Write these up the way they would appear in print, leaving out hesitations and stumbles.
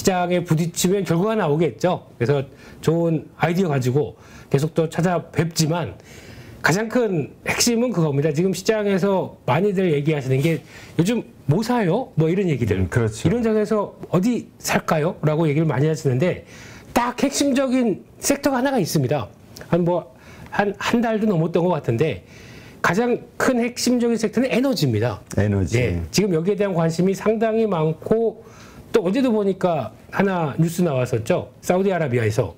시장에 부딪히면 결과가 나오겠죠. 그래서 좋은 아이디어 가지고 계속 또 찾아뵙지만 가장 큰 핵심은 그겁니다. 지금 시장에서 많이들 얘기하시는 게 요즘 뭐 사요? 뭐 이런 얘기들. 그렇죠. 이런 장에서 어디 살까요? 라고 얘기를 많이 하시는데 딱 핵심적인 섹터가 하나가 있습니다. 한 달도 넘었던 것 같은데 가장 큰 핵심적인 섹터는 에너지입니다. 에너지. 네, 지금 여기에 대한 관심이 상당히 많고 또 어제도 보니까 하나 뉴스 나왔었죠. 사우디아라비아에서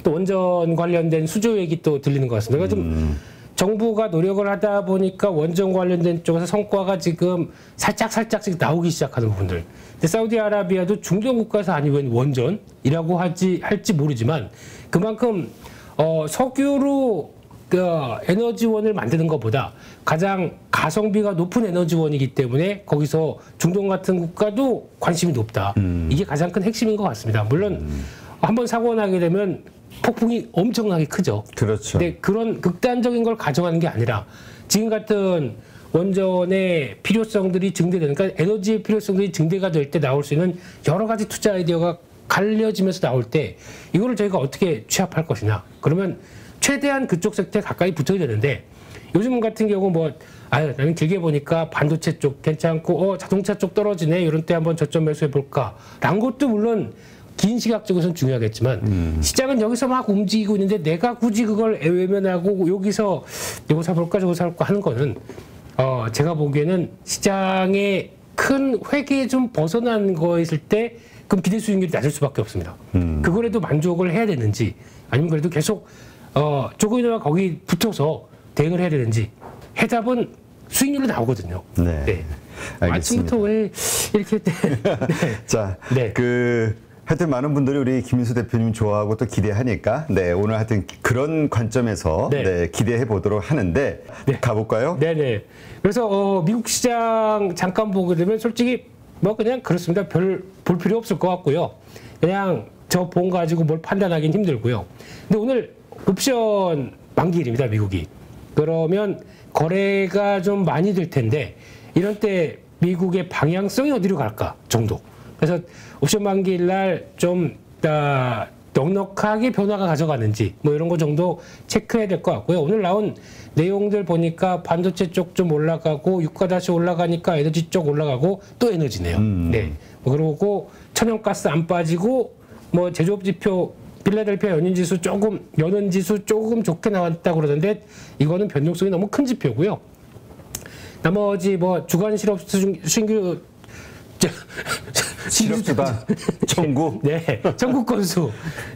또 원전 관련된 수조 얘기 또 들리는 것 같습니다. 좀 정부가 노력을 하다 보니까 원전 관련된 쪽에서 성과가 지금 살짝씩 나오기 시작하는 부분들. 근데 사우디아라비아도 중동 국가에서 아니면 원전이라고 할지 모르지만 그만큼 석유로 그 에너지원을 만드는 것보다 가장 가성비가 높은 에너지원이기 때문에 거기서 중동 같은 국가도 관심이 높다. 이게 가장 큰 핵심인 것 같습니다. 물론 한번 사고가 나게 되면 폭풍이 엄청나게 크죠. 그렇죠. 근데 그런 극단적인 걸 가정하는 게 아니라 지금 같은 원전의 필요성들이 증대되는, 그러니까 에너지의 필요성들이 증대가 될 때 나올 수 있는 여러 가지 투자 아이디어가 갈려지면서 나올 때 이거를 저희가 어떻게 취합할 것이냐. 그러면 최대한 그쪽 섹터에 가까이 붙어야 되는데 요즘 같은 경우 나는 길게 보니까 반도체 쪽 괜찮고 자동차 쪽 떨어지네. 이런 때 한번 저점 매수해 볼까. 라는 것도 물론 긴 시각적으로는 중요하겠지만 시장은 여기서 막 움직이고 있는데 내가 굳이 그걸 외면하고 여기서 이거 사볼까 저거 사볼까 하는 거는 제가 보기에는 시장의 큰 회계에 좀 벗어난 거였을 때 그럼 기대 수익률이 낮을 수밖에 없습니다. 그거라도 만족을 해야 되는지 아니면 그래도 계속 조금이나마 거기 붙어서 대응을 해야 되는지 해답은 수익률이 나오거든요. 네. 네. 알겠습니다. 아침부터 왜 이렇게 네. 자, 네. 하여튼 많은 분들이 우리 김인수 대표님 좋아하고 또 기대하니까 오늘 하여튼 그런 관점에서 기대해 보도록 하는데 가볼까요? 네네. 그래서 미국 시장 잠깐 보게 되면 솔직히 그냥 그렇습니다. 별 볼 필요 없을 것 같고요. 그냥 저 본 가지고 뭘 판단하기는 힘들고요. 근데 오늘 옵션 만기일입니다, 미국이. 그러면 거래가 좀 많이 될 텐데 이런 때 미국의 방향성이 어디로 갈까 정도. 그래서 옵션 만기일 날 좀 넉넉하게 변화가 가져가는지 이런 거 정도 체크해야 될 것 같고요. 오늘 나온 내용들 보니까 반도체 쪽 좀 올라가고 유가 다시 올라가니까 에너지 쪽 올라가고 또 에너지네요. 네. 그러고 천연가스 안 빠지고 제조업 지표 필라델피아 연인지수 조금 좋게 나왔다고 그러던데 이거는 변동성이 너무 큰 지표고요. 나머지 주간 실업 신규 실업수당 청구. 네, 청구 건수.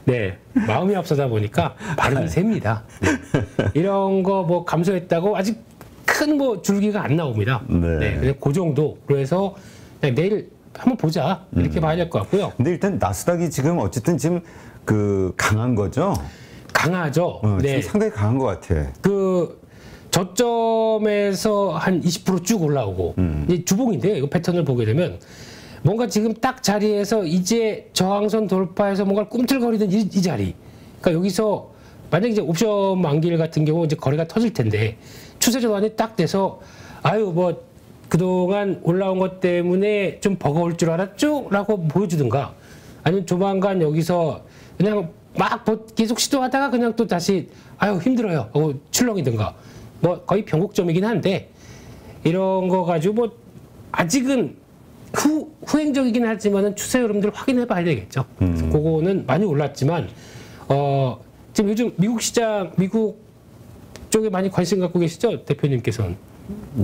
네, 마음이 앞서다 보니까 발음이 셉니다. 네. 이런 거 감소했다고 아직 큰 줄기가 안 나옵니다. 네, 그 정도. 그래서 내일 한번 보자 이렇게 봐야 될 것 같고요. 근데 일단 나스닥이 지금 어쨌든 지금 강한 거죠? 강하죠. 네, 상당히 강한 것 같아. 저점에서 한 20% 쭉 올라오고 이제 주봉인데요. 이거 패턴을 보게 되면 뭔가 지금 딱 자리에서 이제 저항선 돌파해서 뭔가 꿈틀거리던 이 자리. 그러니까 여기서 만약에 이제 옵션 만기일 같은 경우 이제 거래가 터질 텐데 추세 전환이 딱 돼서 그동안 올라온 것 때문에 좀 버거울 줄 알았죠? 라고 보여주든가 아니면 조만간 여기서 그냥 계속 시도하다가 그냥 또 다시 힘들어요 하고 출렁이든가 거의 변곡점이긴 한데 이런 거 가지고 아직은 후행적이긴 하지만은 추세 흐름들 확인해 봐야 되겠죠. 그래서 그거는 많이 올랐지만 지금 요즘 미국 쪽에 많이 관심 갖고 계시죠? 대표님께서는.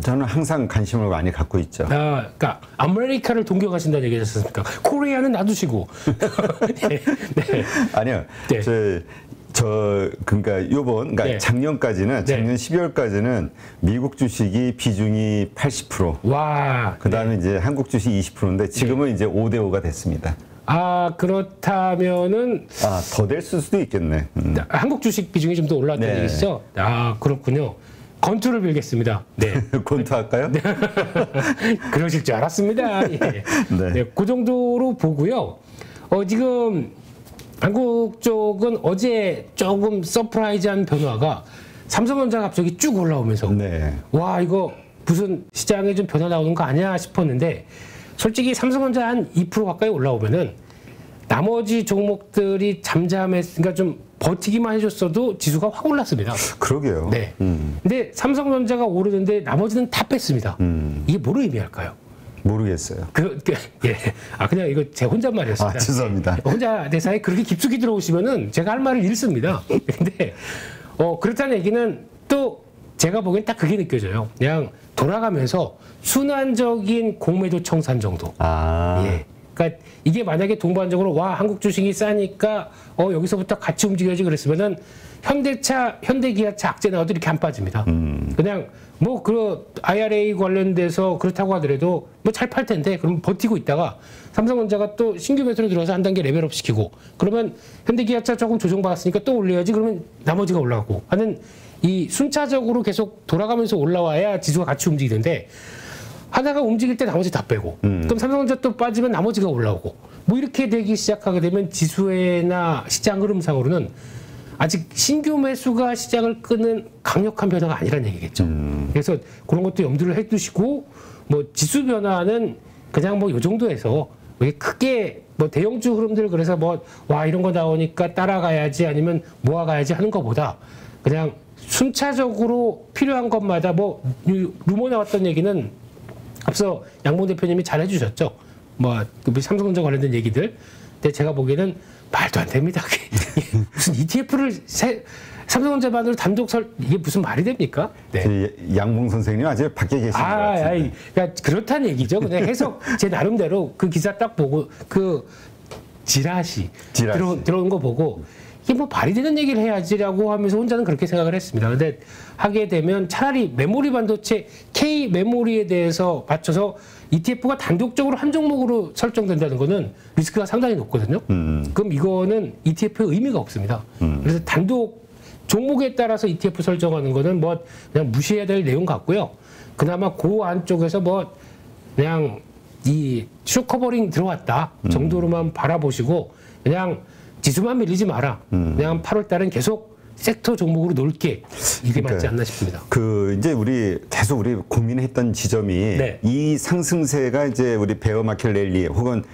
저는 항상 관심을 많이 갖고 있죠. 그러니까 아메리카를 동경하신다는 얘기 하셨습니까? 코리아는 놔두시고. 네. 아니요. 네. 그러니까 작년까지는 작년 12월까지는 미국 주식이 비중이 80%. 와. 그다음에 이제 한국 주식 20%인데 지금은 이제 5대 5가 됐습니다. 그렇다면은 더 될 수도 있겠네. 한국 주식 비중이 좀 더 올랐다는 얘기시죠? 그렇군요. 건투를 빌겠습니다. 네. 건투할까요? 네. 그러실 줄 알았습니다. 예. 네. 그 정도로 보고요. 지금 한국 쪽은 어제 조금 서프라이즈한 변화가 삼성전자가 갑자기 쭉 올라오면서 와 이거 무슨 시장에 좀 변화 나오는 거 아니야 싶었는데 솔직히 삼성전자 한 2% 가까이 올라오면은 나머지 종목들이 잠잠했으니까 좀 버티기만 해줬어도 지수가 확 올랐습니다. 그러게요. 네. 근데 삼성전자가 오르는데 나머지는 다 뺐습니다. 이게 뭐를 의미할까요? 모르겠어요. 예. 그냥 이거 제 혼잣말이었습니다. 죄송합니다. 혼자 대사에 그렇게 깊숙이 들어오시면은 제가 할 말을 잃습니다. 근데, 그렇다는 얘기는 또 제가 보기엔 딱 그게 느껴져요. 그냥 돌아가면서 순환적인 공매도 청산 정도. 예. 그러니까 이게 만약에 동반적으로 한국 주식이 싸니까 여기서부터 같이 움직여야지 그랬으면은 현대차, 현대기아차 악재 나와도 이렇게 안 빠집니다. 그냥 IRA 관련돼서 그렇다고 하더라도 잘 팔 텐데 그럼 버티고 있다가 삼성전자가 또 신규 매수로 들어서 한 단계 레벨업 시키고 그러면 현대기아차 조금 조정받았으니까 또 올려야지 그러면 나머지가 올라가고 하는 이 순차적으로 계속 돌아가면서 올라와야 지수가 같이 움직이는데 하나가 움직일 때 나머지 다 빼고 그럼 삼성전자 또 빠지면 나머지가 올라오고 이렇게 되기 시작하게 되면 지수나 시장 흐름상으로는 아직 신규 매수가 시장을 끄는 강력한 변화가 아니라는 얘기겠죠. 그래서 그런 것도 염두를 해두시고 지수 변화는 그냥 요 정도에서 크게 대형주 흐름들 그래서 이런 거 나오니까 따라가야지 아니면 모아가야지 하는 것보다 그냥 순차적으로 필요한 것마다 루머 나왔던 얘기는 앞서 양봉 대표님이 잘 해주셨죠. 삼성전자 관련된 얘기들. 근데 제가 보기에는 말도 안 됩니다. 무슨 ETF를 삼성전자만으로 이게 무슨 말이 됩니까? 네. 양봉 선생님 아직 밖에 계신 것 같은데. 그러니까 그렇다는 얘기죠. 그냥 해석 제 나름대로 그 기사 딱 보고 지라시. 들어온 거 보고 이게 말이 되는 얘기를 해야지라고 하면서 혼자는 그렇게 생각을 했습니다. 근데 하게 되면 차라리 메모리 반도체 K 메모리에 대해서 맞춰서 ETF가 단독적으로 한 종목으로 설정된다는 거는 리스크가 상당히 높거든요. 그럼 이거는 ETF의 의미가 없습니다. 그래서 단독 종목에 따라서 ETF 설정하는 거는 그냥 무시해야 될 내용 같고요. 그나마 그 안쪽에서 그냥 이 숏커버링 들어왔다 정도로만 바라보시고 그냥 지수만 밀리지 마라. 그냥 8월 달은 계속 섹터 종목으로 놀게. 이게 맞지 않나 싶습니다. 이제 우리 고민했던 지점이 이 상승세가 이제 우리 베어마켓 랠리 혹은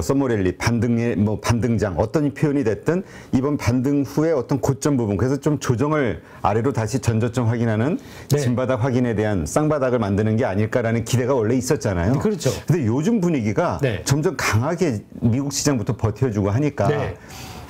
썸머 랠리 반등장 어떤 표현이 됐든 이번 반등 후에 어떤 고점 부분 그래서 좀 조정을 아래로 다시 전저점 확인하는 진바닥 확인에 대한 쌍바닥을 만드는 게 아닐까라는 기대가 원래 있었잖아요. 그렇죠. 근데 요즘 분위기가 점점 강하게 미국 시장부터 버텨주고 하니까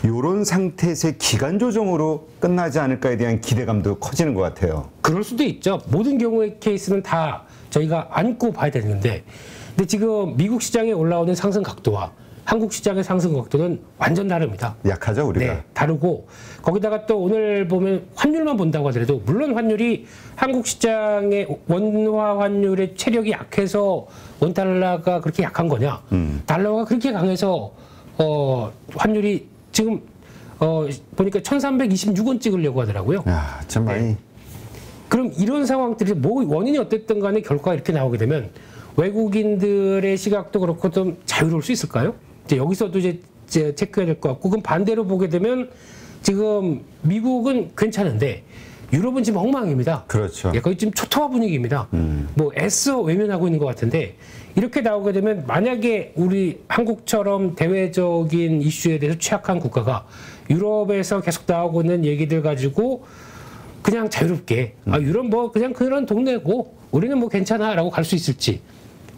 이런 상태에서의 기간 조정으로 끝나지 않을까에 대한 기대감도 커지는 것 같아요. 그럴 수도 있죠. 모든 경우의 케이스는 다 저희가 안고 봐야 되는데 근데 지금 미국 시장에 올라오는 상승 각도와 한국 시장의 상승 각도는 완전 다릅니다. 약하죠, 우리가. 네, 다르고 거기다가 또 오늘 보면 환율만 본다고 하더라도 물론 환율이 한국 시장의 원화 환율의 체력이 약해서 원달러가 그렇게 약한 거냐 달러가 그렇게 강해서 환율이 지금 보니까 1326원 찍으려고 하더라고요. 참 많이. 그럼 이런 상황들이 원인이 어쨌든 간에 결과가 이렇게 나오게 되면 외국인들의 시각도 그렇고 좀 자유로울 수 있을까요? 이제 여기서도 이제 체크해야 될 것 같고 그럼 반대로 보게 되면 지금 미국은 괜찮은데 유럽은 지금 엉망입니다. 그렇죠. 거의 지금 초토화 분위기입니다. 애써 외면하고 있는 것 같은데 이렇게 나오게 되면 만약에 우리 한국처럼 대외적인 이슈에 대해서 취약한 국가가 유럽에서 계속 나오고 있는 얘기들 가지고 그냥 자유롭게 유럽 그냥 그런 동네고 우리는 괜찮아라고 갈 수 있을지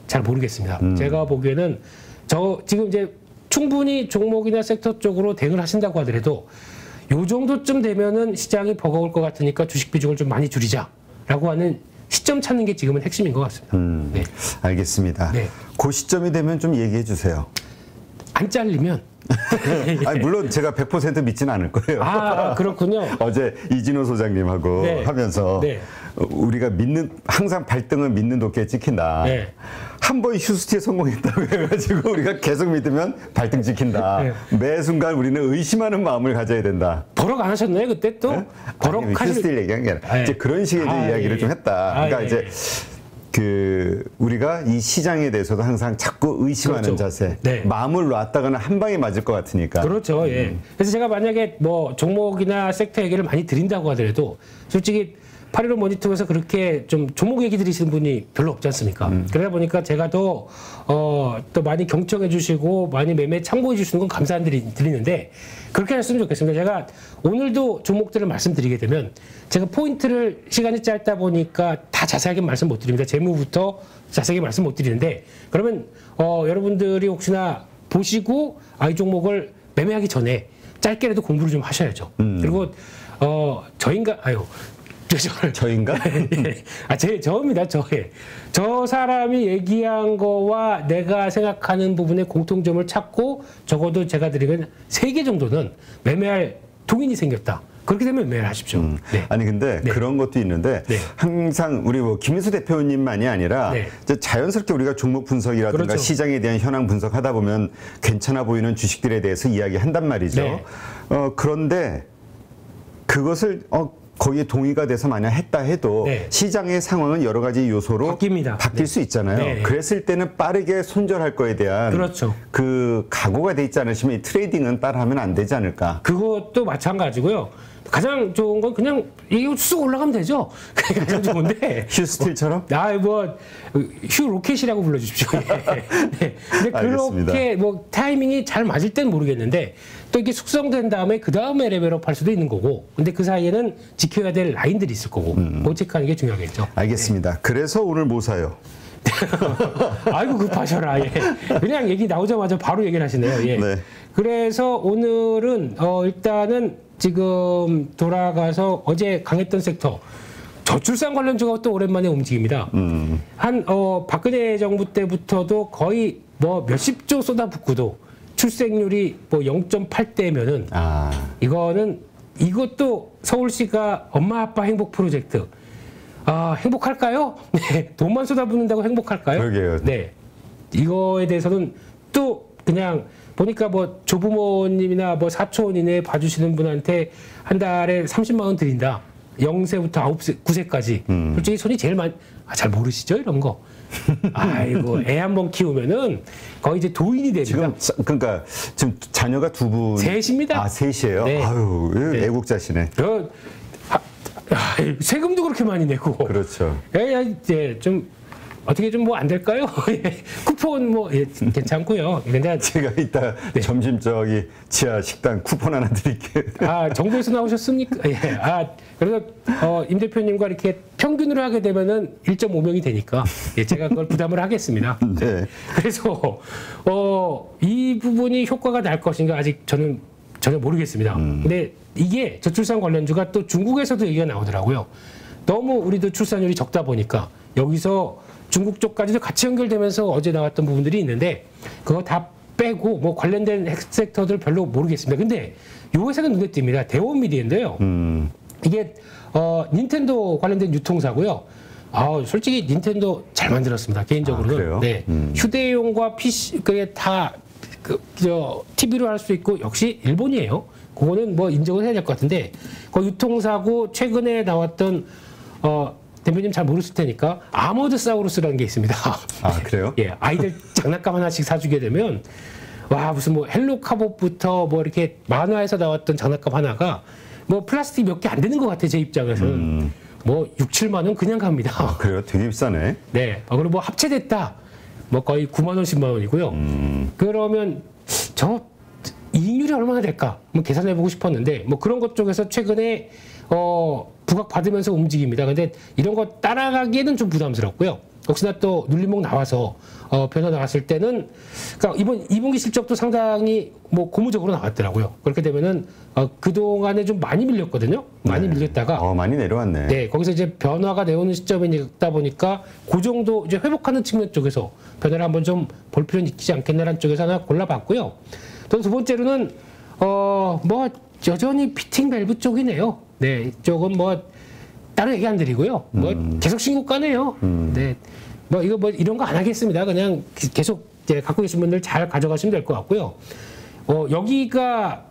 잘 모르겠습니다. 제가 보기에는 지금 이제 충분히 종목이나 섹터 쪽으로 대응을 하신다고 하더라도 요 정도쯤 되면은 시장이 버거울 것 같으니까 주식 비중을 좀 많이 줄이자라고 하는 시점 찾는 게 지금은 핵심인 것 같습니다. 네. 알겠습니다. 그 시점이 되면 좀 얘기해 주세요. 안 잘리면. 물론 제가 100% 믿지는 않을 거예요. 그렇군요. 어제 이진호 소장님하고 하면서 우리가 항상 발등은 믿는 도끼에 찍힌다. 한 번 휴스티에 성공했다고 해가지고 우리가 계속 믿으면 발등 찍힌다. 매 순간 우리는 의심하는 마음을 가져야 된다. 버럭 안 하셨나요 그때 또? 버럭 휴스티를 얘기한 게 아니라 이제 그런 식의 이야기를 좀 했다. 그러니까 이제 우리가 이 시장에 대해서도 항상 자꾸 의심하는 자세, 마음을 놨다가는 한 방에 맞을 것 같으니까. 그렇죠. 그래서 제가 만약에 종목이나 섹터 얘기를 많이 드린다고 하더라도 솔직히 8.15 모니터에서 그렇게 좀 종목 얘기 들으시는 분이 별로 없지 않습니까? 그러다 보니까 제가 또 많이 경청해 주시고 많이 매매 참고해 주시는 건 감사드리는데 그렇게 했으면 좋겠습니다. 제가 오늘도 종목들을 말씀드리게 되면 제가 포인트를 시간이 짧다 보니까 다 자세하게 말씀 못 드립니다. 재무부터 자세하게 말씀 못 드리는데 그러면 여러분들이 혹시나 보시고 이 종목을 매매하기 전에 짧게라도 공부를 좀 하셔야죠. 그리고 저인가? 저입니다. 저 사람이 얘기한 거와 내가 생각하는 부분의 공통점을 찾고 적어도 제가 드리면 3개 정도는 매매할 동인이 생겼다. 그렇게 되면 매매를 하십시오. 네. 아니 근데 그런 것도 있는데 항상 우리 김인수 대표님만이 아니라 이제 자연스럽게 우리가 종목 분석이라든가 시장에 대한 현황 분석하다 보면 괜찮아 보이는 주식들에 대해서 이야기한단 말이죠. 그런데 그것을 거기에 동의가 돼서 만약 했다 해도 시장의 상황은 여러 가지 요소로 바뀔 수 있잖아요. 그랬을 때는 빠르게 손절할 거에 대한 그 각오가 돼 있지 않으시면 이 트레이딩은 따라하면 안 되지 않을까. 그것도 마찬가지고요. 가장 좋은 건 그냥 이거 쑥 올라가면 되죠. 그게 가장 좋은데. 휴스틸처럼? 휴 로켓이라고 불러주십시오. 근데 그렇게 타이밍이 잘 맞을 땐 모르겠는데 또 이게 숙성된 다음에 그 다음에 레벨업 할 수도 있는 거고. 근데 그 사이에는 지켜야 될 라인들이 있을 거고. 그거 체크하는 게 중요하겠죠. 알겠습니다. 그래서 오늘 뭐 사요? 아이고 급하셔라. 그냥 얘기 나오자마자 바로 얘기를 하시네요. 그래서 오늘은 일단은 지금 돌아가서 어제 강했던 섹터 저출산 관련주가 또 오랜만에 움직입니다. 박근혜 정부 때부터도 거의 몇십조 쏟아붓고도 출생률이 0.8대면은 이것도 서울시가 엄마 아빠 행복 프로젝트 행복할까요? 돈만 쏟아붓는다고 행복할까요? 그러게요. 이거에 대해서는 또 그냥 보니까 조부모님이나 사촌 이내 봐주시는 분한테 한 달에 30만 원 드린다. 0세부터 9세까지. 솔직히 손이 제일 많이, 잘 모르시죠? 이런 거. 아이고, 애 한 번 키우면은 거의 이제 도인이 됩니다. 지금 자녀가 2분. 셋입니다. 셋이에요? 아유, 애국자시네. 세금도 그렇게 많이 내고. 그렇죠. 좀 어떻게 좀 안 될까요? 쿠폰 괜찮고요. 근데 제가 이따 점심 지하 식당 쿠폰 하나 드릴게요. 정부에서 나오셨습니까? 그래서 임 대표님과 이렇게 평균으로 하게 되면은 1.5명이 되니까 제가 그걸 부담을 하겠습니다. 그래서 이 부분이 효과가 날 것인가 아직 저는 전혀 모르겠습니다. 근데 이게 저출산 관련주가 또 중국에서도 얘기가 나오더라고요. 너무 우리도 출산율이 적다 보니까 여기서 중국 쪽까지도 같이 연결되면서 어제 나왔던 부분들이 있는데 그거 다 빼고 관련된 섹터들 별로 모르겠습니다. 근데 요 회사가 눈에 띕니다. 대원미디어인데요. 이게 닌텐도 관련된 유통사고요. 솔직히 닌텐도 잘 만들었습니다. 개인적으로는. 휴대용과 PC 그게 다 TV로 할 수 있고 역시 일본이에요. 그거는 인정을 해야 될 것 같은데 그 유통사고 최근에 나왔던 대표님 잘 모르실 테니까 아머드 사우루스라는 게 있습니다. 그래요? 아이들 장난감 하나씩 사주게 되면 무슨 헬로 카봇부터 이렇게 만화에서 나왔던 장난감 하나가 플라스틱 몇 개 안 되는 것 같아 제 입장에서는 6, 7만 원 그냥 갑니다. 그래요? 되게 비싸네. 그리고 합체됐다. 거의 9만 원, 10만 원이고요. 그러면 이익률이 얼마나 될까? 계산해보고 싶었는데 그런 것 쪽에서 최근에 부각받으면서 움직입니다. 근데 이런 거 따라가기에는 좀 부담스럽고요. 혹시나 또 눌림목 나와서 변화 나왔을 때는 그러니까 이번 2분기 실적도 상당히 고무적으로 나왔더라고요. 그렇게 되면은 그동안에 좀 많이 밀렸거든요. 많이 밀렸다가 많이 내려왔네. 거기서 이제 변화가 내오는 시점이다 보니까 그 정도 이제 회복하는 측면 쪽에서 변화를 한번 좀 볼 필요는 있지 않겠나라는 쪽에서 하나 골라봤고요. 또 두 번째로는 여전히 피팅 밸브 쪽이네요. 이쪽은 따로 얘기 안 드리고요. 계속 신고가네요. 이거 이런 거 안 하겠습니다. 그냥 계속 갖고 계신 분들 잘 가져가시면 될 것 같고요. 여기가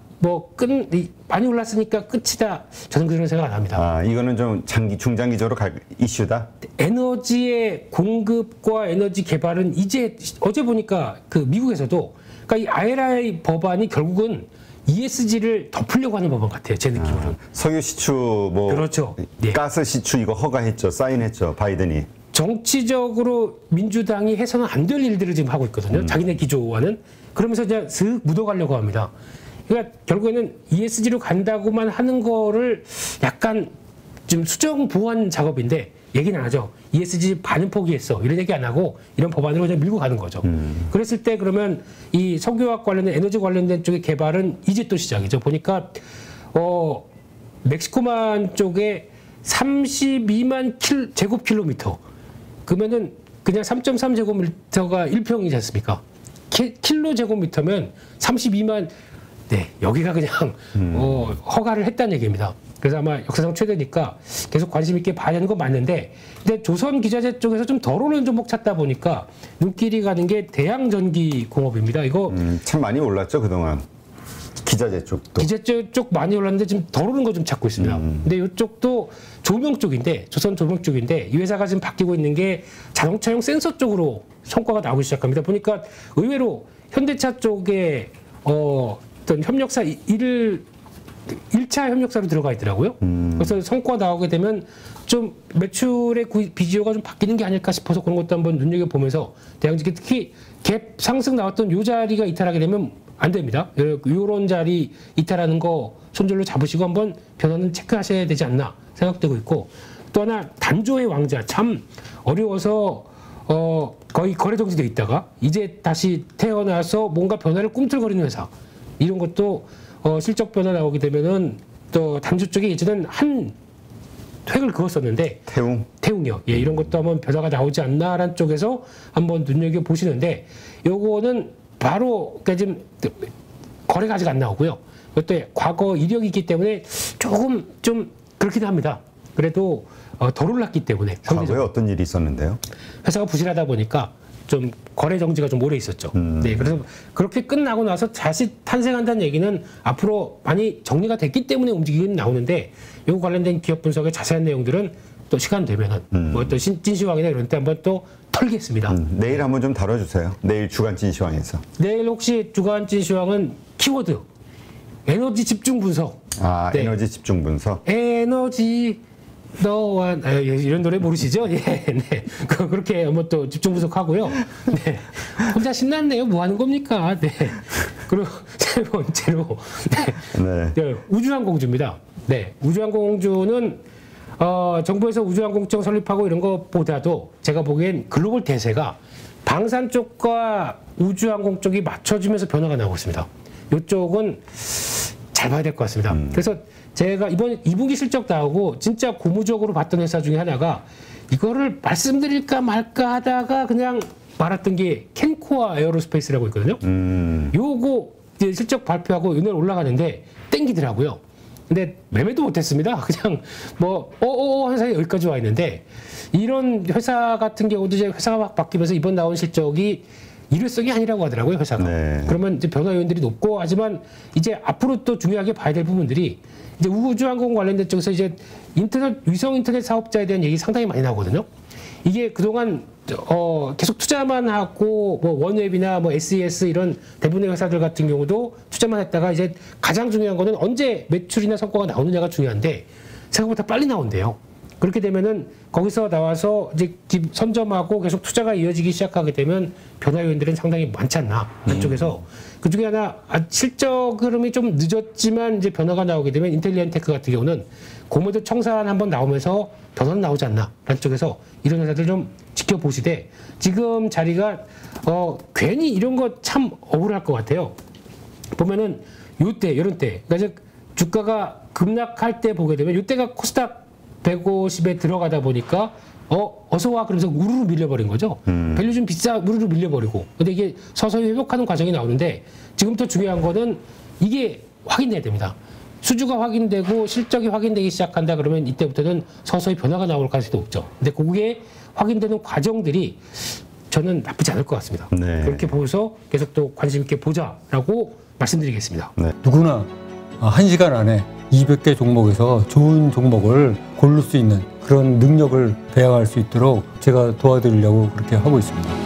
많이 올랐으니까 끝이다. 저는 그런 생각 안 합니다. 이거는 좀 중장기적으로 갈 이슈다? 에너지의 공급과 에너지 개발은 어제 보니까 미국에서도 그러니까 이 IRA 법안이 결국은 ESG를 덮으려고 하는 법안 같아요. 제 느낌으로는. 석유 시추 뭐 그렇죠. 네. 가스 시추 이거 허가했죠. 사인했죠. 바이든이. 정치적으로 민주당이 해서는 안 될 일들을 지금 하고 있거든요. 자기네 기조와는. 그러면서 이제 슥 묻어가려고 합니다. 그러니까 결국에는 ESG로 간다고만 하는 거를 약간 좀 수정 보완 작업인데 얘기는 안 하죠. ESG 반은 포기했어. 이런 얘기 안 하고 이런 법안으로 그냥 밀고 가는 거죠. 그랬을 때 그러면 이 석유화학 관련된 에너지 관련된 쪽의 개발은 이제 또 시작이죠. 보니까 멕시코만 쪽에 32만 제곱킬로미터. 그러면은 그냥 3.3제곱미터가 1평이지 않습니까? 킬로 제곱미터면 32만. 네, 여기가 그냥 허가를 했다는 얘기입니다. 그래서 아마 역사상 최대니까 계속 관심 있게 봐야 하는 건 맞는데, 근데 조선 기자재 쪽에서 좀 덜 오른 종목 찾다 보니까 눈길이 가는 게 대양전기공업입니다. 이거 참 많이 올랐죠 그동안. 기자재 쪽도. 기자재 쪽 많이 올랐는데 지금 덜 오른 거 좀 찾고 있습니다. 근데 이쪽도 조명 쪽인데, 조선 조명 쪽인데 이 회사가 지금 바뀌고 있는 게 자동차용 센서 쪽으로 성과가 나오기 시작합니다. 보니까 의외로 현대차 쪽에 어떤 협력사 1차 협력사로 들어가 있더라고요. 그래서 성과 나오게 되면 좀 매출의 비주어가 좀 바뀌는 게 아닐까 싶어서 그런 것도 한번 눈여겨보면서 대양전기 특히 갭 상승 나왔던 요 자리가 이탈하게 되면 안 됩니다. 요런 자리 이탈하는 거 손절로 잡으시고 한번 변화는 체크하셔야 되지 않나 생각되고 있고, 또 하나 단조의 왕자 참 어려워서 거의 거래 정지돼 있다가 이제 다시 태어나서 뭔가 변화를 꿈틀거리는 회사, 이런 것도 실적 변화 나오게 되면은 또 단주 쪽에 예전엔 한 획을 그었었는데 태웅이요. 예, 이런 것도 한번 변화가 나오지 않나라는 쪽에서 한번 눈여겨 보시는데, 요거는 바로 그러니까 지금 거래가 아직 안 나오고요. 이것도 과거 이력이 있기 때문에 조금 좀 그렇긴 합니다. 그래도 덜 올랐기 때문에. 과거에 어떤 일이 있었는데요? 회사가 부실하다 보니까 좀 거래 정지가 좀 오래 있었죠. 네, 그래서 그렇게 끝나고 나서 다시 탄생한다는 얘기는 앞으로 많이 정리가 됐기 때문에 움직임이 나오는데, 이거 관련된 기업 분석의 자세한 내용들은 또 시간 되면은 뭐 또 찐시황이나 이런 때 한번 또 털겠습니다. 내일 한번 좀 다뤄주세요. 내일 주간 찐시황에서. 내일 혹시 주간 찐시황은 키워드 에너지 집중 분석. 네. 에너지 집중 분석. 에너지 너와 이런 노래 모르시죠? 예, 네. 그렇게 한번 또 집중 분석하고요. 네. 혼자 신났네요. 뭐 하는 겁니까? 네. 그리고 세 번째로 네. 우주항공주입니다. 네. 우주항공주는 정부에서 우주항공청 설립하고 이런 것보다도 제가 보기엔 글로벌 대세가 방산 쪽과 우주항공 쪽이 맞춰지면서 변화가 나오고 있습니다. 이쪽은 잘 봐야 될 것 같습니다. 그래서 제가 이번 2분기 실적 나오고 진짜 고무적으로 봤던 회사 중에 하나가, 이거를 말씀드릴까 말까 하다가 그냥 말았던 게 캔코아 에어로스페이스라고 있거든요. 요거 이제 실적 발표하고 오늘 올라가는데 땡기더라고요. 근데 매매도 못했습니다. 그냥 뭐 하는 사이에 여기까지 와 있는데, 이런 회사 같은 경우도 이제 회사가 막 바뀌면서 이번 나온 실적이 일회성이 아니라고 하더라고요, 회사가. 네. 그러면 이제 변화 요인들이 높고, 하지만 이제 앞으로 또 중요하게 봐야 될 부분들이 이제 우주항공 관련된 쪽에서 이제 위성 인터넷 사업자에 대한 얘기 상당히 많이 나오거든요. 이게 그동안 계속 투자만 하고 뭐 원웹이나 뭐 SES 이런 대부분의 회사들 같은 경우도 투자만 했다가 이제 가장 중요한 거는 언제 매출이나 성과가 나오느냐가 중요한데 생각보다 빨리 나온대요. 그렇게 되면은 거기서 나와서 이제 선점하고 계속 투자가 이어지기 시작하게 되면 변화 요인들은 상당히 많지 않나. 한쪽에서 그 중에 하나 실적 흐름이 좀 늦었지만 이제 변화가 나오게 되면 인텔리언테크 같은 경우는 고모드 청산 한번 나오면서 변화는 나오지 않나. 한쪽에서 이런 회사들 좀 지켜보시되, 지금 자리가 괜히 이런 거 참 억울할 것 같아요. 보면은 요때 이런 때, 그러니까 주가가 급락할 때 보게 되면 요때가 코스닥 150에 들어가다 보니까 어서 와 그러면서 우르르 밀려버린 거죠. 밸류 좀 비싸 우르르 밀려버리고. 근데 이게 서서히 회복하는 과정이 나오는데, 지금부터 중요한 거는 이게 확인돼야 됩니다. 수주가 확인되고 실적이 확인되기 시작한다 그러면 이때부터는 서서히 변화가 나올 가능성이 높죠. 근데 그게 확인되는 과정들이 저는 나쁘지 않을 것 같습니다. 네. 그렇게 보면서 계속 또 관심 있게 보자라고 말씀드리겠습니다. 네. 누구나 1시간 안에 200개 종목에서 좋은 종목을 고를 수 있는 그런 능력을 배양할 수 있도록 제가 도와드리려고 그렇게 하고 있습니다.